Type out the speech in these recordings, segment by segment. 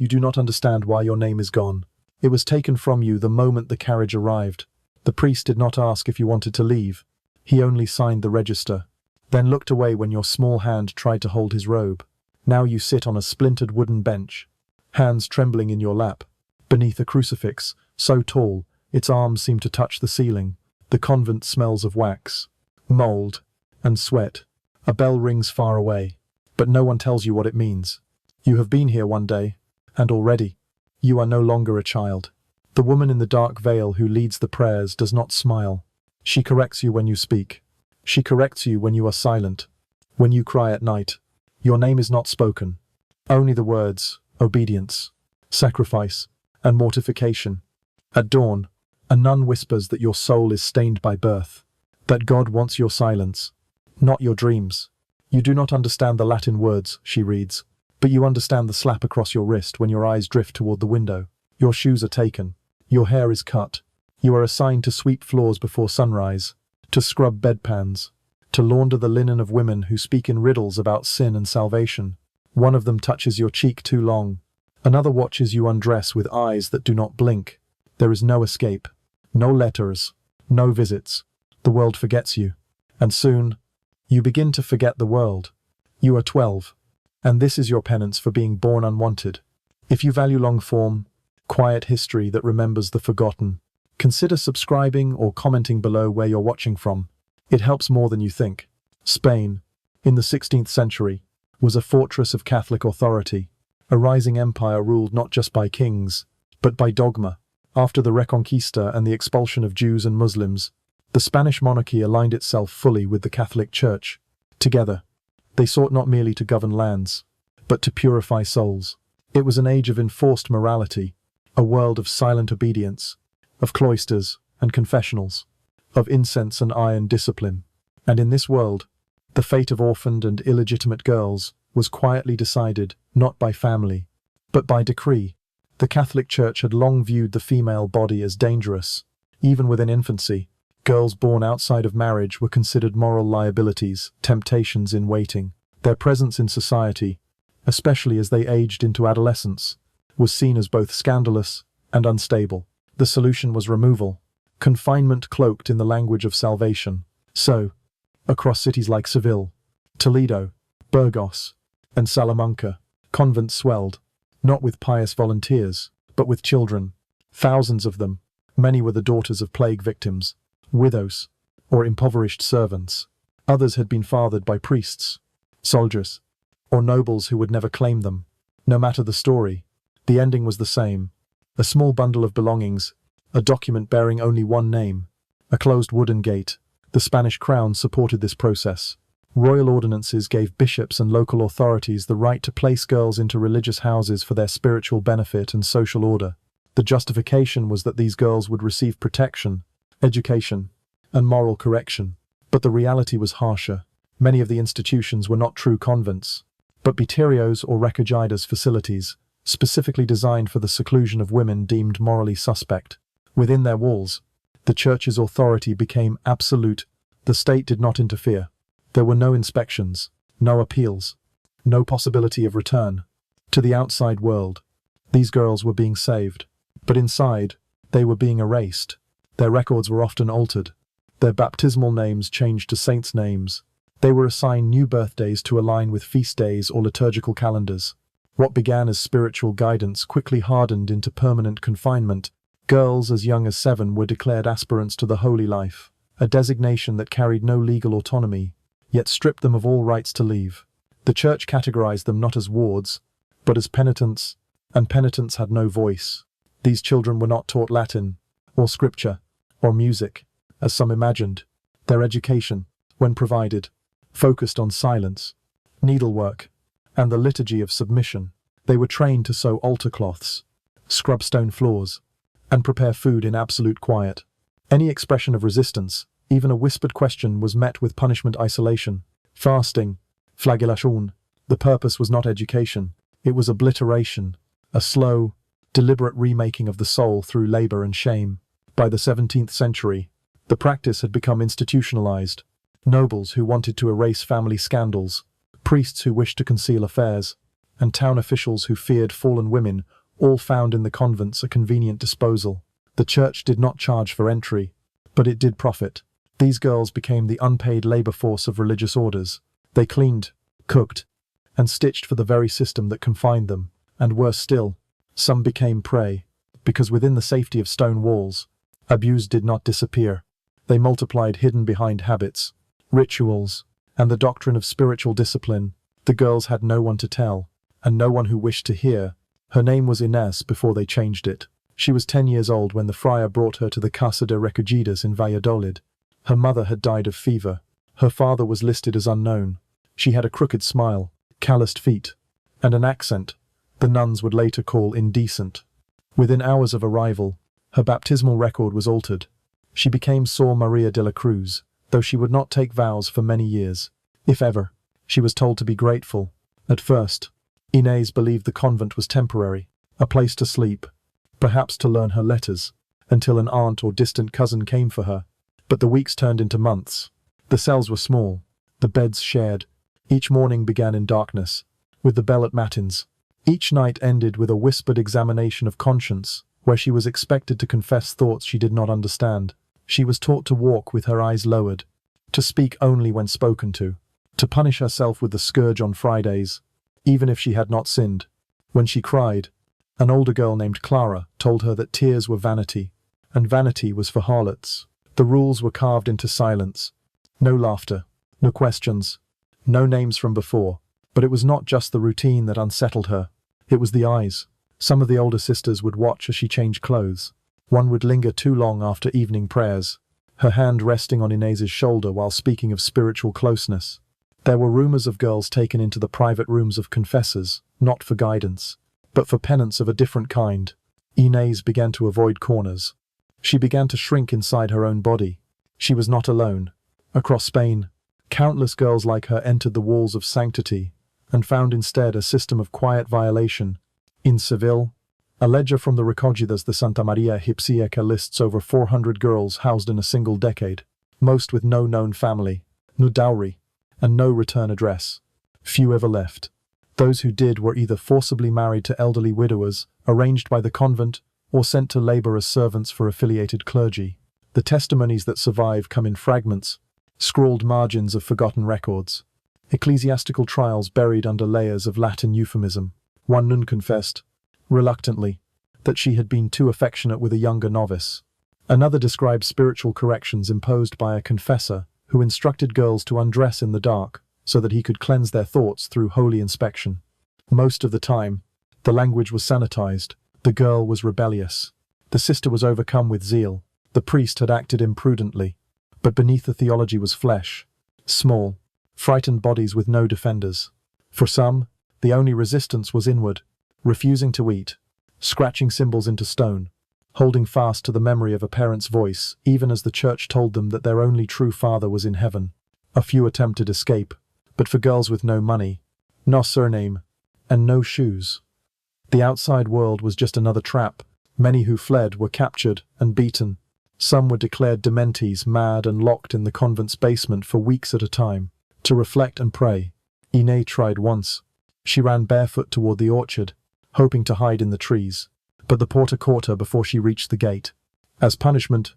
you do not understand why your name is gone. It was taken from you the moment the carriage arrived. The priest did not ask if you wanted to leave. He only signed the register, then looked away when your small hand tried to hold his robe. Now you sit on a splintered wooden bench, hands trembling in your lap, beneath a crucifix, so tall, its arms seem to touch the ceiling. The convent smells of wax, mold, and sweat. A bell rings far away, but no one tells you what it means. You have been here one day, and already, you are no longer a child. The woman in the dark veil who leads the prayers does not smile. She corrects you when you speak. She corrects you when you are silent. When you cry at night, your name is not spoken. Only the words, obedience, sacrifice, and mortification. At dawn, a nun whispers that your soul is stained by birth, that God wants your silence, not your dreams. You do not understand the Latin words, she reads, but you understand the slap across your wrist when your eyes drift toward the window. Your shoes are taken. Your hair is cut. You are assigned to sweep floors before sunrise, to scrub bedpans, to launder the linen of women who speak in riddles about sin and salvation. One of them touches your cheek too long. Another watches you undress with eyes that do not blink. There is no escape, no letters, no visits. The world forgets you. And soon, you begin to forget the world. You are 12, and this is your penance for being born unwanted. If you value long-form, quiet history that remembers the forgotten, consider subscribing or commenting below where you're watching from. It helps more than you think. Spain, in the 16th century, was a fortress of Catholic authority, a rising empire ruled not just by kings, but by dogma. After the Reconquista and the expulsion of Jews and Muslims, the Spanish monarchy aligned itself fully with the Catholic Church. Together, they sought not merely to govern lands, but to purify souls. It was an age of enforced morality, a world of silent obedience, of cloisters and confessionals, of incense and iron discipline. And in this world, the fate of orphaned and illegitimate girls was quietly decided not by family, but by decree. The Catholic Church had long viewed the female body as dangerous. Even within infancy, girls born outside of marriage were considered moral liabilities, temptations in waiting. Their presence in society, especially as they aged into adolescence, was seen as both scandalous and unstable. The solution was removal, confinement cloaked in the language of salvation. So, across cities like Seville, Toledo, Burgos, and Salamanca, convents swelled, not with pious volunteers, but with children. Thousands of them. Many were the daughters of plague victims, widows, or impoverished servants. Others had been fathered by priests, soldiers, or nobles who would never claim them. No matter the story, the ending was the same. A small bundle of belongings, a document bearing only one name, a closed wooden gate. The Spanish crown supported this process. Royal ordinances gave bishops and local authorities the right to place girls into religious houses for their spiritual benefit and social order. The justification was that these girls would receive protection, education, and moral correction. But the reality was harsher. Many of the institutions were not true convents, but beaterios or recogidas facilities, specifically designed for the seclusion of women deemed morally suspect. Within their walls, the Church's authority became absolute. The state did not interfere. There were no inspections, no appeals, no possibility of return to the outside world. These girls were being saved, but inside, they were being erased. Their records were often altered, their baptismal names changed to saints' names. They were assigned new birthdays to align with feast days or liturgical calendars. What began as spiritual guidance quickly hardened into permanent confinement. Girls as young as 7 were declared aspirants to the holy life, a designation that carried no legal autonomy, yet stripped them of all rights to leave. The Church categorized them not as wards, but as penitents, and penitents had no voice. These children were not taught Latin, or scripture, or music, as some imagined. Their education, when provided, focused on silence, needlework, and the liturgy of submission. They were trained to sew altar cloths, scrub stone floors, and prepare food in absolute quiet. Any expression of resistance, even a whispered question, was met with punishment, isolation, fasting, flagellation. The purpose was not education, it was obliteration, a slow, deliberate remaking of the soul through labor and shame. By the 17th century, the practice had become institutionalized. Nobles who wanted to erase family scandals, priests who wished to conceal affairs, and town officials who feared fallen women all found in the convents a convenient disposal. The church did not charge for entry, but it did profit. These girls became the unpaid labor force of religious orders. They cleaned, cooked, and stitched for the very system that confined them, and worse still, some became prey, because within the safety of stone walls, abuse did not disappear. They multiplied hidden behind habits, rituals, and the doctrine of spiritual discipline. The girls had no one to tell, and no one who wished to hear. Her name was Inés before they changed it. She was 10 years old when the friar brought her to the Casa de Recogidas in Valladolid. Her mother had died of fever. Her father was listed as unknown. She had a crooked smile, calloused feet, and an accent the nuns would later call indecent. Within hours of arrival, her baptismal record was altered. She became Sor Maria de la Cruz, though she would not take vows for many years. If ever, she was told to be grateful. At first, Inés believed the convent was temporary, a place to sleep, perhaps to learn her letters, until an aunt or distant cousin came for her. But the weeks turned into months. The cells were small, the beds shared. Each morning began in darkness, with the bell at matins. Each night ended with a whispered examination of conscience, where she was expected to confess thoughts she did not understand. She was taught to walk with her eyes lowered, to speak only when spoken to punish herself with the scourge on Fridays, even if she had not sinned. When she cried, an older girl named Clara told her that tears were vanity, and vanity was for harlots. The rules were carved into silence. No laughter, no questions, no names from before. But it was not just the routine that unsettled her. It was the eyes. Some of the older sisters would watch as she changed clothes. One would linger too long after evening prayers, her hand resting on Inés's shoulder while speaking of spiritual closeness. There were rumors of girls taken into the private rooms of confessors, not for guidance, but for penance of a different kind. Inés began to avoid corners. She began to shrink inside her own body. She was not alone. Across Spain, countless girls like her entered the walls of sanctity, and found instead a system of quiet violation. In Seville, a ledger from the Recogidas de Santa Maria Hipsieca lists over 400 girls housed in a single decade, most with no known family, no dowry, and no return address. Few ever left. Those who did were either forcibly married to elderly widowers, arranged by the convent, or sent to labor as servants for affiliated clergy. The testimonies that survive come in fragments, scrawled margins of forgotten records, ecclesiastical trials buried under layers of Latin euphemism. One nun confessed, reluctantly, that she had been too affectionate with a younger novice. Another described spiritual corrections imposed by a confessor who instructed girls to undress in the dark so that he could cleanse their thoughts through holy inspection. Most of the time, the language was sanitized. The girl was rebellious. The sister was overcome with zeal. The priest had acted imprudently. But beneath the theology was flesh, small, frightened bodies with no defenders. For some, the only resistance was inward, refusing to eat, scratching symbols into stone, holding fast to the memory of a parent's voice, even as the church told them that their only true father was in heaven. A few attempted escape, but for girls with no money, no surname, and no shoes, the outside world was just another trap. Many who fled were captured and beaten. Some were declared dementes, mad, and locked in the convent's basement for weeks at a time. To reflect and pray, Inés tried once. She ran barefoot toward the orchard, hoping to hide in the trees, but the porter caught her before she reached the gate. As punishment,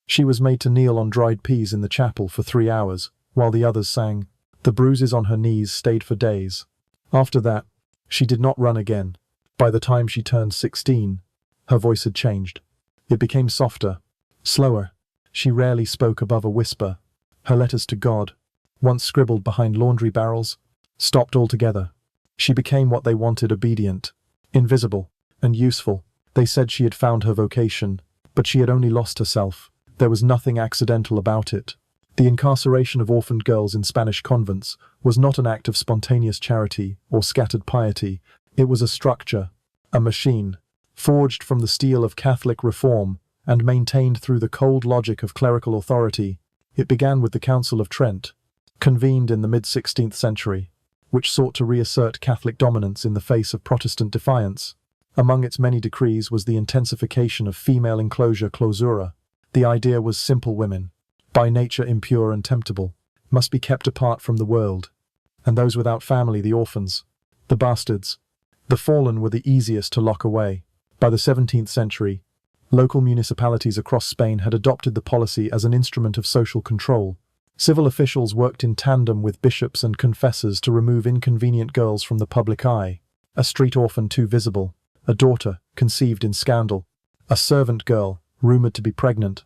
she was made to kneel on dried peas in the chapel for 3 hours, while the others sang. The bruises on her knees stayed for days. After that, she did not run again. By the time she turned 16, her voice had changed. It became softer, slower. She rarely spoke above a whisper. Her letters to God, once scribbled behind laundry barrels, stopped altogether. She became what they wanted: obedient, invisible, and useful. They said she had found her vocation, but she had only lost herself. There was nothing accidental about it. The incarceration of orphaned girls in Spanish convents was not an act of spontaneous charity or scattered piety. It was a structure, a machine, forged from the steel of Catholic reform and maintained through the cold logic of clerical authority. It began with the Council of Trent, convened in the mid-16th century, which sought to reassert Catholic dominance in the face of Protestant defiance. Among its many decrees was the intensification of female enclosure clausura. The idea was simple women, by nature impure and temptable, must be kept apart from the world, and those without family, the orphans, the bastards, The fallen were the easiest to lock away. By the 17th century, local municipalities across Spain had adopted the policy as an instrument of social control. Civil officials worked in tandem with bishops and confessors to remove inconvenient girls from the public eye. A street orphan too visible, a daughter conceived in scandal, a servant girl rumored to be pregnant,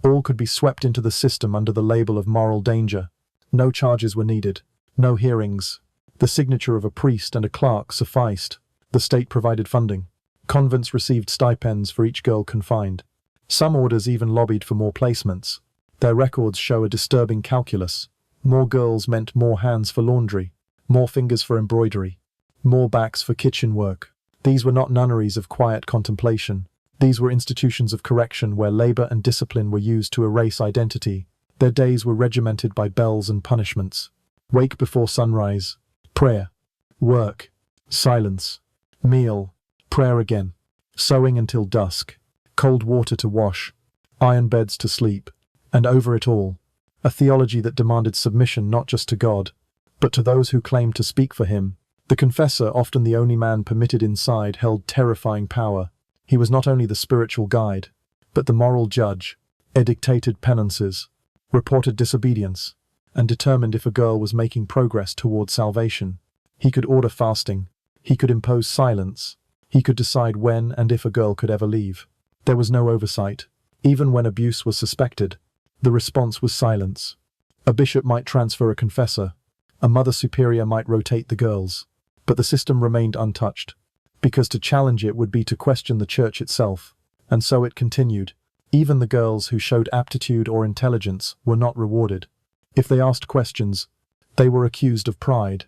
all could be swept into the system under the label of moral danger. No charges were needed, no hearings. The signature of a priest and a clerk sufficed. The state provided funding. Convents received stipends for each girl confined. Some orders even lobbied for more placements. Their records show a disturbing calculus. More girls meant more hands for laundry, more fingers for embroidery, more backs for kitchen work. These were not nunneries of quiet contemplation. These were institutions of correction where labor and discipline were used to erase identity. Their days were regimented by bells and punishments. Wake before sunrise, prayer, work, silence, meal, prayer again, sewing until dusk, cold water to wash, iron beds to sleep, and over it all, a theology that demanded submission not just to God, but to those who claimed to speak for him. The confessor, often the only man permitted inside, held terrifying power. He was not only the spiritual guide, but the moral judge, dictated penances, reported disobedience, and determined if a girl was making progress toward salvation. He could order fasting. He could impose silence. He could decide when and if a girl could ever leave. There was no oversight. Even when abuse was suspected, the response was silence. A bishop might transfer a confessor. A mother superior might rotate the girls. But the system remained untouched, because to challenge it would be to question the church itself. And so it continued. Even the girls who showed aptitude or intelligence were not rewarded. If they asked questions, they were accused of pride.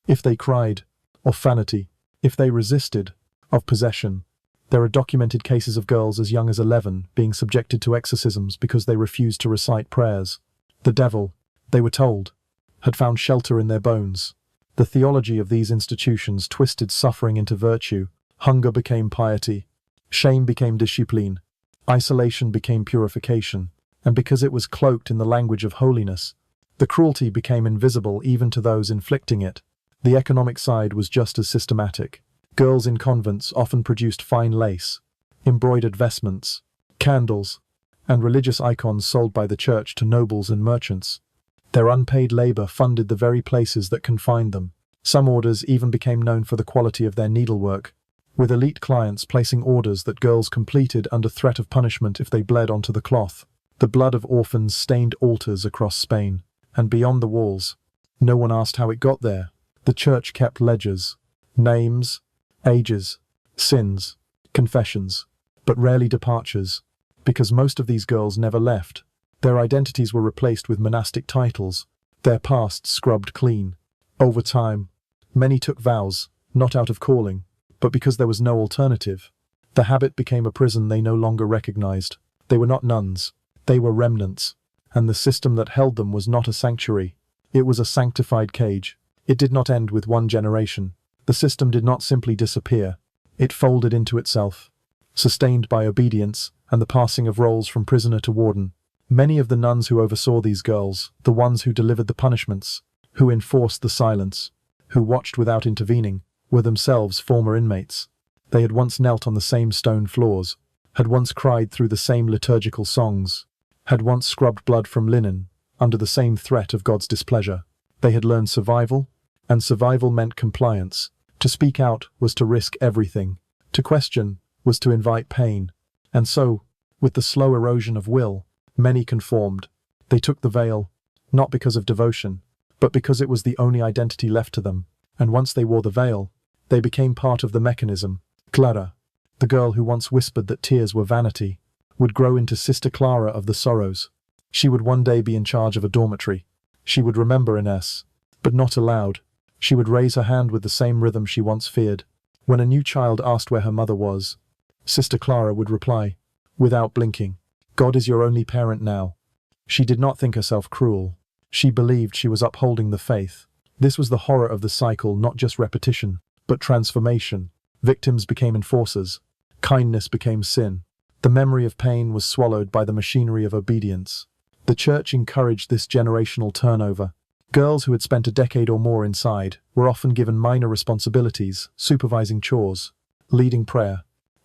If they cried, of vanity. If they resisted, of possession. There are documented cases of girls as young as 11 being subjected to exorcisms because they refused to recite prayers. The devil, they were told, had found shelter in their bones. The theology of these institutions twisted suffering into virtue. Hunger became piety. Shame became discipline. Isolation became purification. And because it was cloaked in the language of holiness, the cruelty became invisible even to those inflicting it. The economic side was just as systematic. Girls in convents often produced fine lace, embroidered vestments, candles, and religious icons sold by the church to nobles and merchants. Their unpaid labor funded the very places that confined them. Some orders even became known for the quality of their needlework, with elite clients placing orders that girls completed under threat of punishment if they bled onto the cloth. The blood of orphans stained altars across Spain, and beyond the walls. No one asked how it got there. The church kept ledgers, names, ages, sins, confessions, but rarely departures, because most of these girls never left. Their identities were replaced with monastic titles, their pasts scrubbed clean. Over time, many took vows, not out of calling, but because there was no alternative. The habit became a prison they no longer recognized. They were not nuns, they were remnants, and the system that held them was not a sanctuary. It was a sanctified cage. It did not end with one generation. The system did not simply disappear. It folded into itself, sustained by obedience and the passing of roles from prisoner to warden. Many of the nuns who oversaw these girls, the ones who delivered the punishments, who enforced the silence, who watched without intervening, were themselves former inmates. They had once knelt on the same stone floors, had once cried through the same liturgical songs, had once scrubbed blood from linen, under the same threat of God's displeasure. They had learned survival, and survival meant compliance. To speak out was to risk everything. To question was to invite pain. And so, with the slow erosion of will, many conformed. They took the veil, not because of devotion, but because it was the only identity left to them. And once they wore the veil, they became part of the mechanism. Clara, the girl who once whispered that tears were vanity, would grow into Sister Clara of the Sorrows. She would one day be in charge of a dormitory. She would remember Ines, but not aloud. She would raise her hand with the same rhythm she once feared. When a new child asked where her mother was, Sister Clara would reply, without blinking, "God is your only parent now." She did not think herself cruel. She believed she was upholding the faith. This was the horror of the cycle, not just repetition, but transformation. Victims became enforcers. Kindness became sin. The memory of pain was swallowed by the machinery of obedience. The church encouraged this generational turnover. Girls who had spent a decade or more inside were often given minor responsibilities, supervising chores, leading prayer,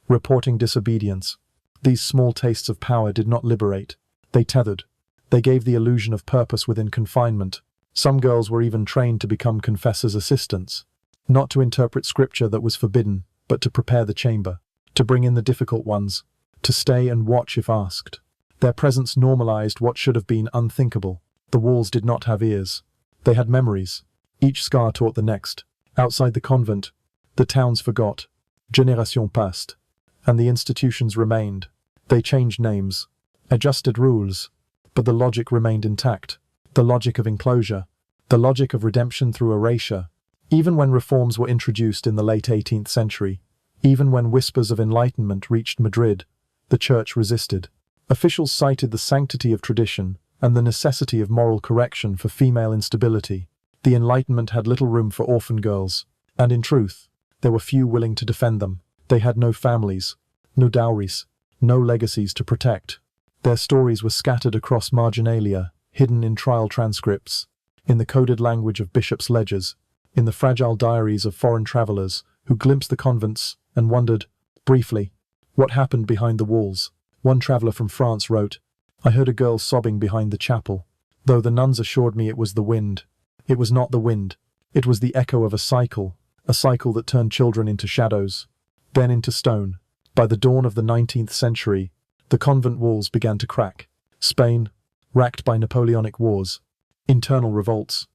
reporting disobedience. These small tastes of power did not liberate. They tethered. They gave the illusion of purpose within confinement. Some girls were even trained to become confessors' assistants, not to interpret scripture that was forbidden, but to prepare the chamber, to bring in the difficult ones, to stay and watch if asked. Their presence normalized what should have been unthinkable. The walls did not have ears. They had memories. Each scar taught the next. Outside the convent, the towns forgot. Génération passed. And the institutions remained. They changed names, adjusted rules, but the logic remained intact. The logic of enclosure, the logic of redemption through erasure. Even when reforms were introduced in the late 18th century, even when whispers of enlightenment reached Madrid, the church resisted. Officials cited the sanctity of tradition and the necessity of moral correction for female instability. The Enlightenment had little room for orphan girls, and in truth, there were few willing to defend them. They had no families, no dowries, no legacies to protect. Their stories were scattered across marginalia, hidden in trial transcripts, in the coded language of bishops' ledgers, in the fragile diaries of foreign travelers who glimpsed the convents and wondered, briefly, what happened behind the walls. One traveler from France wrote, "I heard a girl sobbing behind the chapel, though the nuns assured me it was the wind. It was not the wind. It was the echo of a cycle that turned children into shadows, then into stone." By the dawn of the 19th century, the convent walls began to crack. Spain, racked by Napoleonic wars, internal revolts,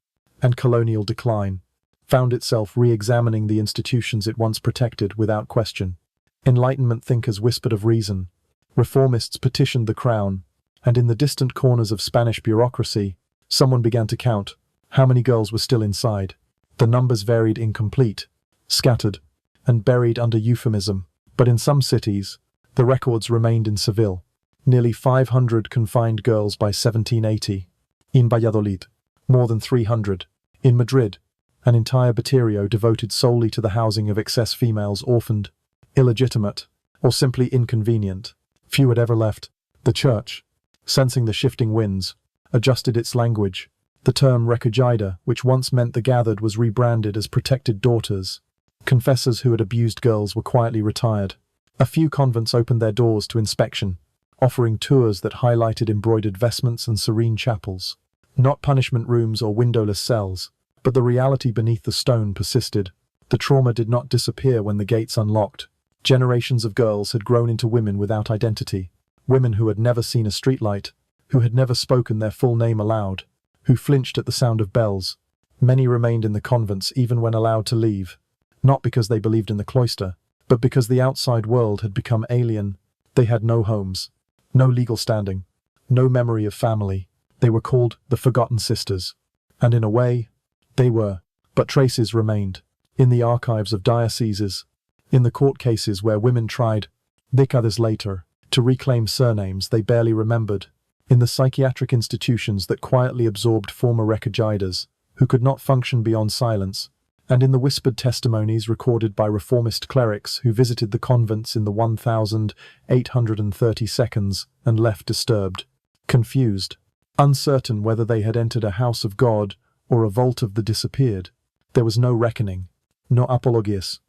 and colonial decline, found itself re-examining the institutions it once protected without question. Enlightenment thinkers whispered of reason. Reformists petitioned the crown, and in the distant corners of Spanish bureaucracy, someone began to count how many girls were still inside. The numbers varied incomplete, scattered, and buried under euphemism. But in some cities, the records remained in Seville. Nearly 500 confined girls by 1780. In Valladolid, more than 300. In Madrid, an entire Baterio devoted solely to the housing of excess females orphaned, illegitimate, or simply inconvenient. Few had ever left. The church, sensing the shifting winds, adjusted its language. The term recogida, which once meant the gathered, was rebranded as protected daughters. Confessors who had abused girls were quietly retired. A few convents opened their doors to inspection, offering tours that highlighted embroidered vestments and serene chapels. Not punishment rooms or windowless cells, but the reality beneath the stone persisted. The trauma did not disappear when the gates unlocked. Generations of girls had grown into women without identity, women who had never seen a streetlight, who had never spoken their full name aloud, who flinched at the sound of bells. Many remained in the convents even when allowed to leave, not because they believed in the cloister, but because the outside world had become alien. They had no homes, no legal standing, no memory of family. They were called the Forgotten Sisters. And in a way, they were. But traces remained. In the archives of dioceses, in the court cases where women tried, décades later, to reclaim surnames they barely remembered, in the psychiatric institutions that quietly absorbed former recagidas, who could not function beyond silence, and in the whispered testimonies recorded by reformist clerics who visited the convents in the 1830 seconds and left disturbed, confused, uncertain whether they had entered a house of God or a vault of the disappeared. There was no reckoning, no apologias,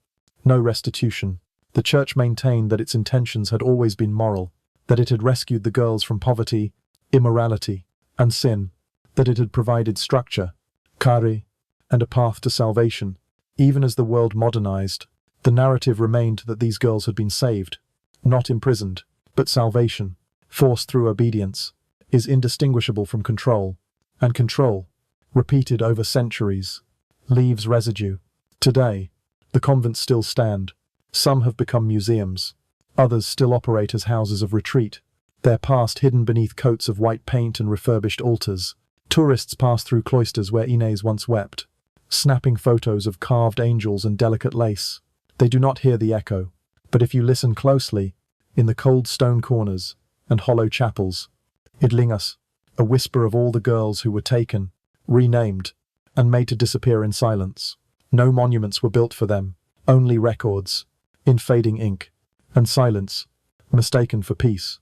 no restitution. The church maintained that its intentions had always been moral, that it had rescued the girls from poverty, immorality, and sin, that it had provided structure, care, and a path to salvation. Even as the world modernized, the narrative remained that these girls had been saved, not imprisoned, but salvation, forced through obedience, is indistinguishable from control, and control, repeated over centuries, leaves residue. Today, the convents still stand. Some have become museums. Others still operate as houses of retreat, their past hidden beneath coats of white paint and refurbished altars. Tourists pass through cloisters where Inez once wept, snapping photos of carved angels and delicate lace. They do not hear the echo, but if you listen closely, in the cold stone corners and hollow chapels, it lingers, a whisper of all the girls who were taken, renamed, and made to disappear in silence. No monuments were built for them, only records, in fading ink, and silence, mistaken for peace.